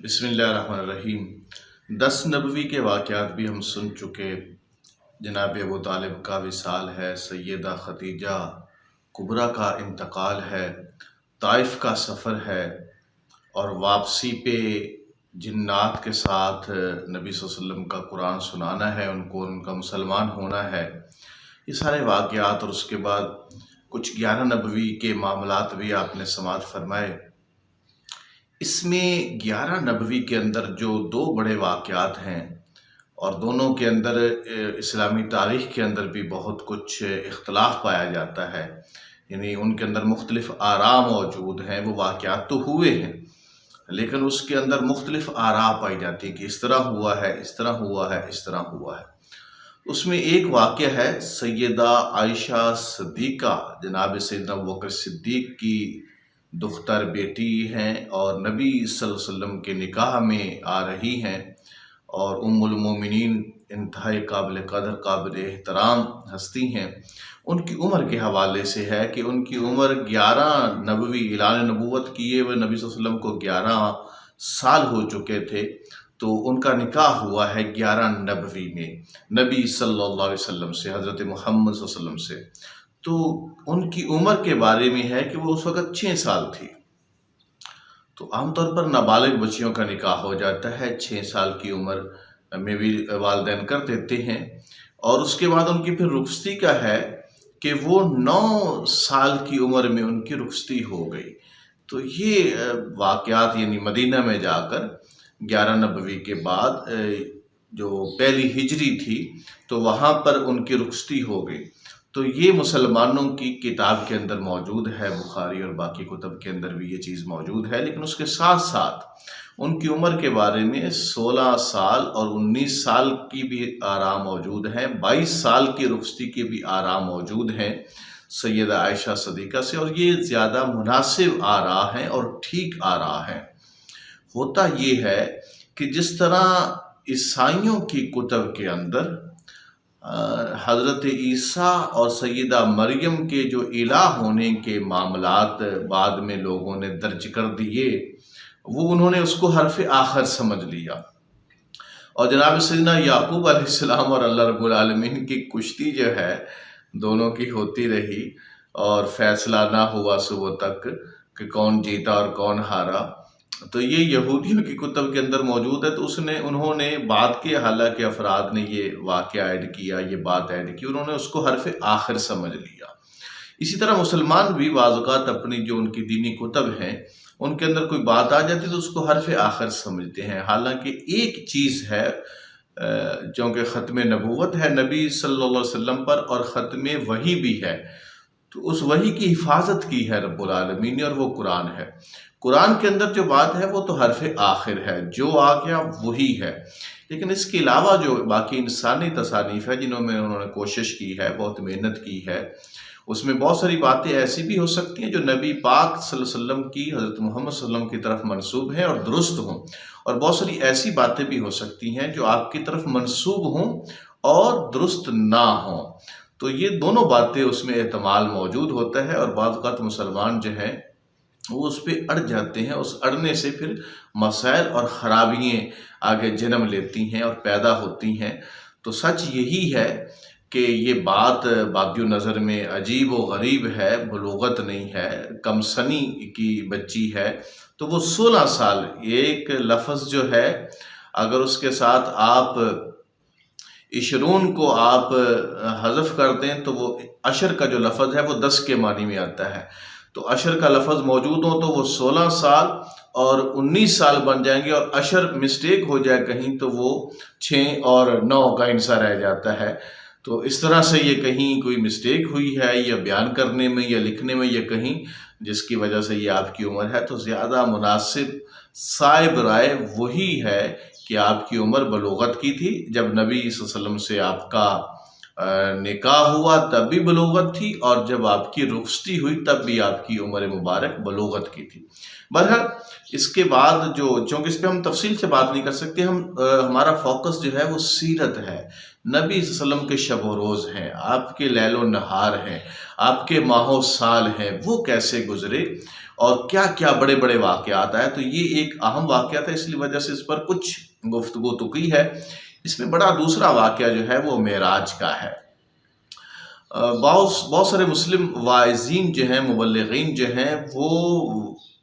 بسم اللہ الرحمن الرحیم۔ 10 نبوی کے واقعات بھی ہم سن چکے۔ جناب ابو طالب کا وصال ہے، سیدہ خدیجہ کبریٰ کا انتقال ہے، طائف کا سفر ہے، اور واپسی پہ جنات کے ساتھ نبی صلی اللہ علیہ وسلم کا قرآن سنانا ہے، ان کا مسلمان ہونا ہے۔ یہ سارے واقعات اور اس کے بعد کچھ 11 نبوی کے معاملات بھی آپ نے سماعت فرمائے۔ اس میں 11 نبوی کے اندر جو 2 بڑے واقعات ہیں اور دونوں کے اندر اسلامی تاریخ کے اندر بھی بہت کچھ اختلاف پایا جاتا ہے، یعنی ان کے اندر مختلف آراء موجود ہیں۔ وہ واقعات تو ہوئے ہیں لیکن اس کے اندر مختلف آراء پائی جاتی ہے کہ اس طرح ہوا ہے، اس طرح ہوا ہے، اس طرح ہوا ہے۔ اس میں ایک واقعہ ہے سیدہ عائشہ صدیقہ، جناب سیدنا ابوبکر صدیق کی دختر بیٹی ہیں اور نبی صلی اللہ علیہ وسلم کے نکاح میں آ رہی ہیں، اور ام المومنین انتہائی قابل قدر قابل احترام ہستی ہیں۔ ان کی عمر کے حوالے سے ہے کہ ان کی عمر 11 نبوی اعلان نبوت کیے ہوئے نبی صلی اللہ علیہ وسلم کو 11 سال ہو چکے تھے، تو ان کا نکاح ہوا ہے 11 نبوی میں نبی صلی اللہ علیہ وسلم سے، حضرت محمد صلی اللہ علیہ وسلم سے۔ تو ان کی عمر کے بارے میں ہے کہ وہ اس وقت 6 سال تھی۔ تو عام طور پر نابالغ بچیوں کا نکاح ہو جاتا ہے 6 سال کی عمر میں بھی والدین کر دیتے ہیں، اور اس کے بعد ان کی پھر رخصتی کا ہے کہ وہ 9 سال کی عمر میں ان کی رخصتی ہو گئی۔ تو یہ واقعات یعنی مدینہ میں جا کر 11 نبوی کے بعد جو پہلی ہجری تھی تو وہاں پر ان کی رخصتی ہو گئی۔ تو یہ مسلمانوں کی کتاب کے اندر موجود ہے، بخاری اور باقی کتب کے اندر بھی یہ چیز موجود ہے، لیکن اس کے ساتھ ساتھ ان کی عمر کے بارے میں 16 سال اور 19 سال کی بھی آراء موجود ہیں، 22 سال کی رخصتی کی بھی آراء موجود ہیں سیدہ عائشہ صدیقہ سے، اور یہ زیادہ مناسب آراء ہیں اور ٹھیک آراء ہیں۔ ہوتا یہ ہے کہ جس طرح عیسائیوں کی کتب کے اندر حضرت عیسیٰ اور سیدہ مریم کے جو الہ ہونے کے معاملات بعد میں لوگوں نے درج کر دیے، وہ انہوں نے اس کو حرف آخر سمجھ لیا، اور جناب سیدنا یعقوب علیہ السلام اور اللہ رب العالمین کی کشتی جو ہے دونوں کی ہوتی رہی، اور فیصلہ نہ ہوا صبح تک کہ کون جیتا اور کون ہارا۔ تو یہ یہودیوں کی کتب کے اندر موجود ہے، تو انہوں نے بعد کے حالانکہ افراد نے یہ واقعہ ایڈ کیا، یہ بات ایڈ کی، انہوں نے اس کو حرف آخر سمجھ لیا۔ اسی طرح مسلمان بھی بعض اوقات اپنی جو ان کی دینی کتب ہیں ان کے اندر کوئی بات آ جاتی تو اس کو حرف آخر سمجھتے ہیں، حالانکہ ایک چیز ہے، چونکہ ختم نبوت ہے نبی صلی اللہ علیہ وسلم پر اور ختم وحی بھی ہے، تو اس وحی کی حفاظت کی ہے رب العالمین نے، اور وہ قرآن ہے۔ قرآن کے اندر جو بات ہے وہ تو حرف آخر ہے، جو آ گیا وہی ہے، لیکن اس کے علاوہ جو باقی انسانی تصانیف ہے جنہوں میں انہوں نے کوشش کی ہے، بہت محنت کی ہے، اس میں بہت ساری باتیں ایسی بھی ہو سکتی ہیں جو نبی پاک صلی اللہ علیہ وسلم کی، حضرت محمد صلی اللہ علیہ وسلم کی طرف منسوب ہیں اور درست ہوں، اور بہت ساری ایسی باتیں بھی ہو سکتی ہیں جو آپ کی طرف منسوب ہوں اور درست نہ ہوں۔ تو یہ دونوں باتیں اس میں احتمال موجود ہوتا ہے، اور بعض اوقات مسلمان جو ہیں وہ اس پہ اڑ جاتے ہیں، اس اڑنے سے پھر مسائل اور خرابیاں آگے جنم لیتی ہیں اور پیدا ہوتی ہیں۔ تو سچ یہی ہے کہ یہ بات بادی نظر میں عجیب و غریب ہے، بلوغت نہیں ہے، کم سنی کی بچی ہے، تو وہ 16 سال، ایک لفظ جو ہے اگر اس کے ساتھ آپ عشرون کو آپ حذف کر دیں تو وہ عشر کا جو لفظ ہے وہ 10 کے معنی میں آتا ہے، تو عشر کا لفظ موجود ہو تو وہ 16 سال اور 19 سال بن جائیں گے، اور عشر مسٹیک ہو جائے کہیں تو وہ 6 اور 9 کا انسا رہ جاتا ہے۔ تو اس طرح سے یہ کہیں کوئی مسٹیک ہوئی ہے یا بیان کرنے میں یا لکھنے میں یا کہیں، جس کی وجہ سے یہ آپ کی عمر ہے، تو زیادہ مناسب صائب رائے وہی ہے کہ آپ کی عمر بلوغت کی تھی، جب نبی صلی اللہ علیہ وسلم سے آپ کا نکاح ہوا تب بھی بلوغت تھی، اور جب آپ کی رخصتی ہوئی تب بھی آپ کی عمر مبارک بلوغت کی تھی۔ بہرحال اس کے بعد جو چونکہ اس پہ ہم تفصیل سے بات نہیں کر سکتے، ہمارا فوکس جو ہے وہ سیرت ہے، نبی صلی اللہ علیہ وسلم کے شب و روز ہیں، آپ کے لیل و نہار ہیں، آپ کے ماہ و سال ہیں، وہ کیسے گزرے اور کیا کیا بڑے بڑے واقعات آئے. تو یہ ایک اہم واقعہ تھا، اس لیے وجہ سے اس پر کچھ گفتگو تو کی ہے. اس میں بڑا دوسرا واقعہ جو ہے وہ معراج کا ہے. بہت سارے مسلم واعظین جو ہیں، مبلغین جو ہیں، وہ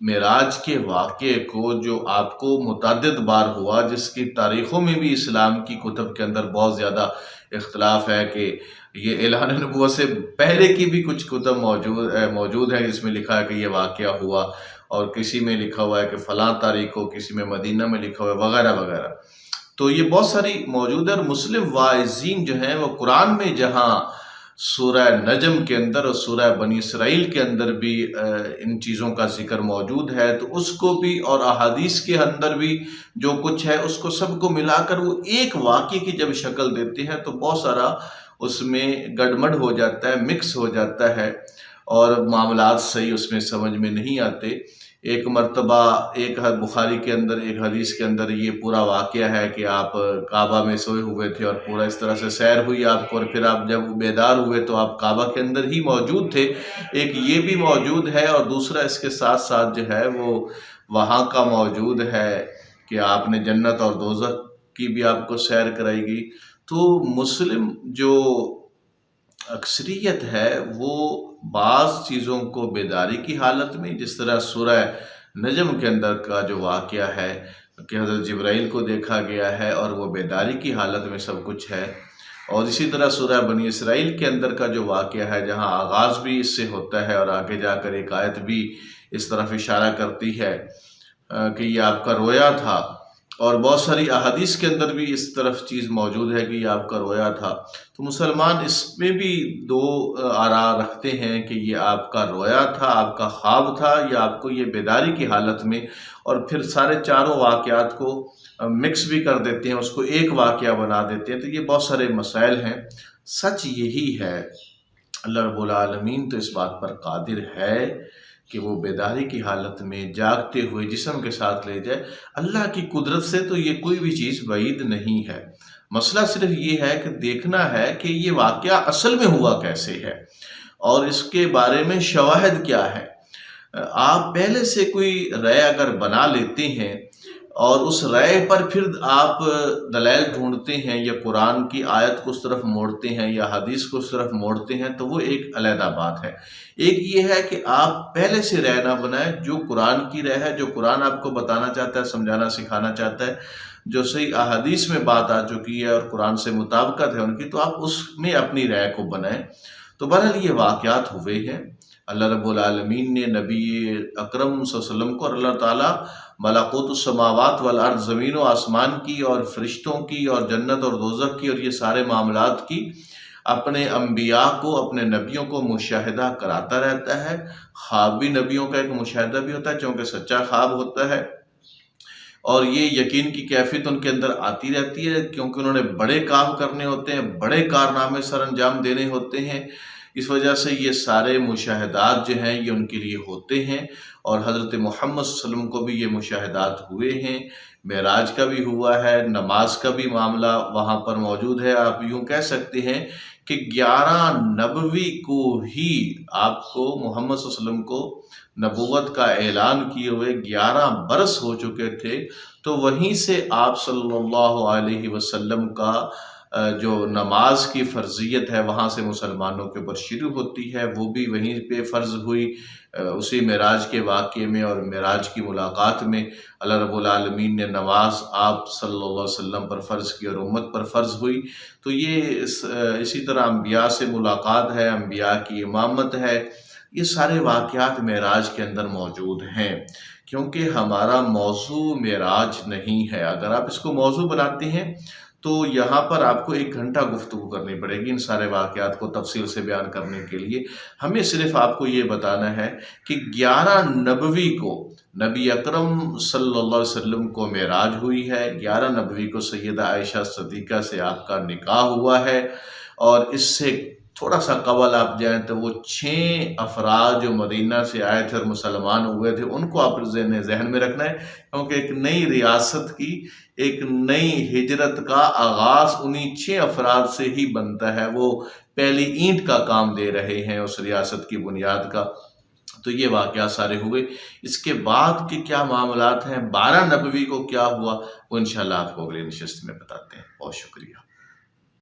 معراج کے واقعے کو، جو آپ کو متعدد بار ہوا، جس کی تاریخوں میں بھی اسلام کی کتب کے اندر بہت زیادہ اختلاف ہے کہ یہ اعلان نبوت سے پہلے کی بھی کچھ کتب موجود ہے جس میں لکھا ہے کہ یہ واقعہ ہوا، اور کسی میں لکھا ہوا ہے کہ فلاں تاریخ کو، کسی میں مدینہ میں لکھا ہوا ہے، وغیرہ وغیرہ. تو یہ بہت ساری موجود ہے. اور مسلم واعظین جو ہیں وہ قرآن میں جہاں سورہ نجم کے اندر اور سورہ بنی اسرائیل کے اندر بھی ان چیزوں کا ذکر موجود ہے، تو اس کو بھی، اور احادیث کے اندر بھی جو کچھ ہے اس کو سب کو ملا کر وہ ایک واقعے کی جب شکل دیتے ہیں تو بہت سارا اس میں گڑمڑ ہو جاتا ہے، مکس ہو جاتا ہے، اور معاملات صحیح اس میں سمجھ میں نہیں آتے. ایک مرتبہ ایک بخاری کے اندر ایک حدیث کے اندر یہ پورا واقعہ ہے کہ آپ کعبہ میں سوئے ہوئے تھے اور پورا اس طرح سے سیر ہوئی آپ کو، اور پھر آپ جب بیدار ہوئے تو آپ کعبہ کے اندر ہی موجود تھے. ایک یہ بھی موجود ہے، اور دوسرا اس کے ساتھ ساتھ جو ہے وہ وہاں کا موجود ہے کہ آپ نے جنت اور دوزخ کی بھی آپ کو سیر کرائے گی. تو مسلم جو اکثریت ہے وہ بعض چیزوں کو بیداری کی حالت میں، جس طرح سورہ نجم کے اندر کا جو واقعہ ہے کہ حضرت جبرائیل کو دیکھا گیا ہے اور وہ بیداری کی حالت میں سب کچھ ہے، اور اسی طرح سورہ بنی اسرائیل کے اندر کا جو واقعہ ہے جہاں آغاز بھی اس سے ہوتا ہے اور آگے جا کر ایک آیت بھی اس طرف اشارہ کرتی ہے کہ یہ آپ کا رویا تھا، اور بہت ساری احادیث کے اندر بھی اس طرف چیز موجود ہے کہ یہ آپ کا رویا تھا. تو مسلمان اس میں بھی دو آراء رکھتے ہیں کہ یہ آپ کا رویا تھا، آپ کا خواب تھا، یا آپ کو یہ بیداری کی حالت میں، اور پھر سارے چاروں واقعات کو مکس بھی کر دیتے ہیں، اس کو ایک واقعہ بنا دیتے ہیں. تو یہ بہت سارے مسائل ہیں. سچ یہی ہے، اللہ رب العالمین تو اس بات پر قادر ہے کہ وہ بیداری کی حالت میں جاگتے ہوئے جسم کے ساتھ لے جائے. اللہ کی قدرت سے تو یہ کوئی بھی چیز بعید نہیں ہے. مسئلہ صرف یہ ہے کہ دیکھنا ہے کہ یہ واقعہ اصل میں ہوا کیسے ہے، اور اس کے بارے میں شواہد کیا ہے. آپ پہلے سے کوئی رائے اگر بنا لیتے ہیں اور اس رائے پر پھر آپ دلائل ڈھونڈتے ہیں، یا قرآن کی آیت کو اس طرف موڑتے ہیں یا حدیث کو اس طرف موڑتے ہیں، تو وہ ایک علیحدہ بات ہے. ایک یہ ہے کہ آپ پہلے سے رائے نہ بنائیں، جو قرآن کی رائے ہے، جو قرآن آپ کو بتانا چاہتا ہے، سمجھانا سکھانا چاہتا ہے، جو صحیح احادیث میں بات آ چکی ہے اور قرآن سے مطابقت ہے ان کی، تو آپ اس میں اپنی رائے کو بنائیں. تو بہرحال یہ واقعات ہوئے ہیں. اللہ رب العالمین نے نبی اکرم صلی اللہ علیہ وسلم کو، اور اللہ تعالیٰ ملکوت السماوات والارض، زمین و آسمان کی اور فرشتوں کی اور جنت اور دوزخ کی اور یہ سارے معاملات کی، اپنے انبیاء کو، اپنے نبیوں کو مشاہدہ کراتا رہتا ہے. خواب بھی نبیوں کا ایک مشاہدہ بھی ہوتا ہے، چونکہ سچا خواب ہوتا ہے، اور یہ یقین کی کیفیت ان کے اندر آتی رہتی ہے، کیونکہ انہوں نے بڑے کام کرنے ہوتے ہیں، بڑے کارنامے سر انجام دینے ہوتے ہیں. اس وجہ سے یہ سارے مشاہدات جو ہیں یہ ان کے لیے ہوتے ہیں، اور حضرت محمد صلی اللہ علیہ وسلم کو بھی یہ مشاہدات ہوئے ہیں. معراج کا بھی ہوا ہے، نماز کا بھی معاملہ وہاں پر موجود ہے. آپ یوں کہہ سکتے ہیں کہ 11 نبوی کو ہی آپ کو محمد صلی اللہ علیہ وسلم کو نبوت کا اعلان کیے ہوئے 11 برس ہو چکے تھے. تو وہیں سے آپ صلی اللہ علیہ وسلم کا جو نماز کی فرضیت ہے وہاں سے مسلمانوں کے اوپر شروع ہوتی ہے، وہ بھی وہیں پہ فرض ہوئی اسی معراج کے واقعے میں اور معراج کی ملاقات میں. اللہ رب العالمین نے نماز آپ صلی اللہ علیہ وسلم پر فرض کی اور امت پر فرض ہوئی. تو یہ اسی طرح انبیاء سے ملاقات ہے، انبیاء کی امامت ہے. یہ سارے واقعات معراج کے اندر موجود ہیں. کیونکہ ہمارا موضوع معراج نہیں ہے. اگر آپ اس کو موضوع بناتے ہیں تو یہاں پر آپ کو 1 گھنٹہ گفتگو کرنی پڑے گی ان سارے واقعات کو تفصیل سے بیان کرنے کے لیے. ہمیں صرف آپ کو یہ بتانا ہے کہ 11 نبوی کو نبی اکرم صلی اللہ علیہ وسلم کو معراج ہوئی ہے، 11 نبوی کو سیدہ عائشہ صدیقہ سے آپ کا نکاح ہوا ہے، اور اس سے تھوڑا سا قبل آپ جائیں تو وہ 6 افراد جو مدینہ سے آئے تھے اور مسلمان ہوئے تھے ان کو آپ ذہن میں رکھنا ہے، کیونکہ ایک نئی ریاست کی، ایک نئی ہجرت کا آغاز انہی 6 افراد سے ہی بنتا ہے. وہ پہلی اینٹ کا کام دے رہے ہیں اس ریاست کی بنیاد کا. تو یہ واقعات سارے ہوئے۔ اس کے بعد کے کیا معاملات ہیں، 12 نبوی کو کیا ہوا، وہ انشاءاللہ آپ کو اگلی نشست میں بتاتے ہیں۔ بہت شکریہ۔